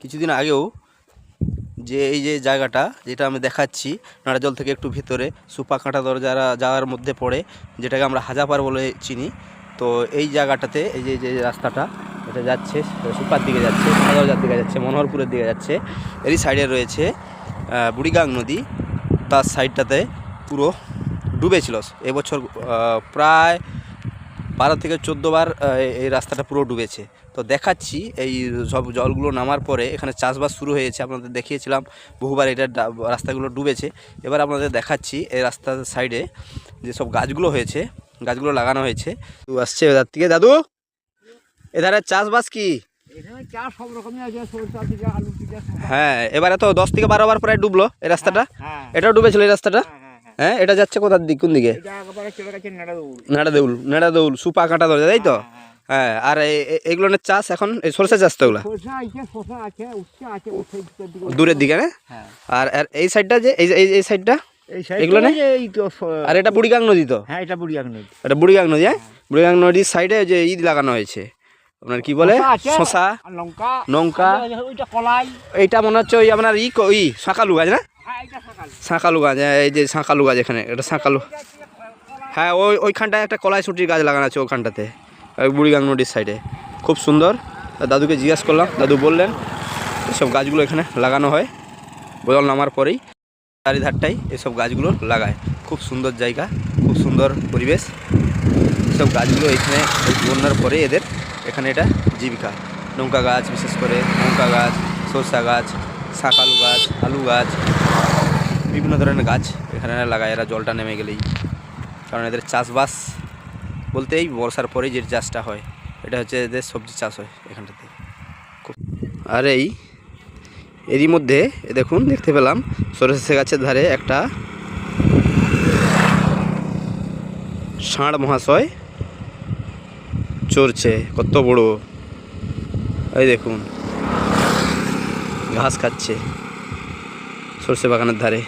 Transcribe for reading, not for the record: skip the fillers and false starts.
কিছুদিন আগেও যে এই যে জায়গাটা যেটা আমি দেখাচ্ছি নাড়াজল থেকে একটু ভিতরে সুপাকাঁটা দরজা যাওয়ার মধ্যে পড়ে, যেটাকে আমরা হাজাপার বলে চিনি। তো এই জায়গাটাতে এই যে রাস্তাটা এটা যাচ্ছে সুপার দিকে যাচ্ছে, হাজারজার দিকে যাচ্ছে, মনোহরপুরের দিকে যাচ্ছে। এরই সাইডে রয়েছে বুড়িগাং নদী। তার সাইডটাতে পুরো ডুবেছিল এবছর, প্রায় 12 থেকে 14 বার এই রাস্তাটা পুরো ডুবেছে। তো দেখাচ্ছি এই সব জলগুলো নামার পরে এখানে চাষবাস শুরু হয়েছে। আপনাদের দেখিয়েছিলাম বহুবার এটা রাস্তাগুলো ডুবেছে। এবার আপনাদের দেখাচ্ছি এই রাস্তার সাইডে যে সব গাছগুলো হয়েছে, গাছগুলো লাগানো হয়েছে। আসছে এধার থেকে। দাদু, এধারে চাষবাস কি? হ্যাঁ, এবারে তো 10 থেকে 12 বার প্রায় ডুবলো এই রাস্তাটা। এটাও ডুবেছিল এই রাস্তাটা। হ্যাঁ, এটা যাচ্ছে কোথার দিক, কোন দিকে? নেড়াদৌল সুপা কাঁটা দরজা, তাই তো? হ্যাঁ, আর এগুলো চাষ এখন সরষে চাষ তো, এগুলো দূরের দিকে না? আর এই সাইডটা যে এই সাইডটা এগুলো না? আর এটা বুড়িগাং নদী তো? হ্যাঁ, এটা বুড়িগাং নদী। হ্যাঁ, বুড়িগাং নদীর সাইডে যে ঈদ লাগানো হয়েছে, আপনার কি বলে, শশা, লঙ্কা। এইটা মনে হচ্ছে ওই আপনার শাঁকালু গাছ না? শাঁকালু গাছ, এই যে শাঁকালু গাছ, এখানে এটা শাঁকালু। হ্যাঁ, ওইখানটায় একটা কলাইশুঁটির গাছ লাগানো আছে ওখানটাতে, বুড়িগাং নদীর সাইডে। খুব সুন্দর। দাদুকে জিজ্ঞেস করলাম, দাদু বললেন এসব গাছগুলো এখানে লাগানো হয় জল নামার পরেই। চারিধারটাই এসব গাছগুলো লাগায়। খুব সুন্দর জায়গা, খুব সুন্দর পরিবেশ। এসব গাছগুলো এখানে বন্যার পরে এদের এখানে এটা জীবিকা। লঙ্কা গাছ, বিশেষ করে লঙ্কা গাছ, সরষা গাছ, শাঁকালু গাছ, আলু গাছ, বিভিন্ন ধরনের গাছ এখানে লাগায় এরা জলটা নেমে গেলেই। কারণ এদের চাষবাস বলতেই বর্ষার পরেই যে চাষটা হয়, এটা হচ্ছে এদের সবজি চাষ হয় এখানটাতে খুব। আর এরই মধ্যে দেখুন, দেখতে পেলাম সরষে গাছের ধারে একটা ষাঁড় মহাশয় চড়ছে, কত বড়! এই দেখুন ঘাস খাচ্ছে সরষে বাগানের ধারে।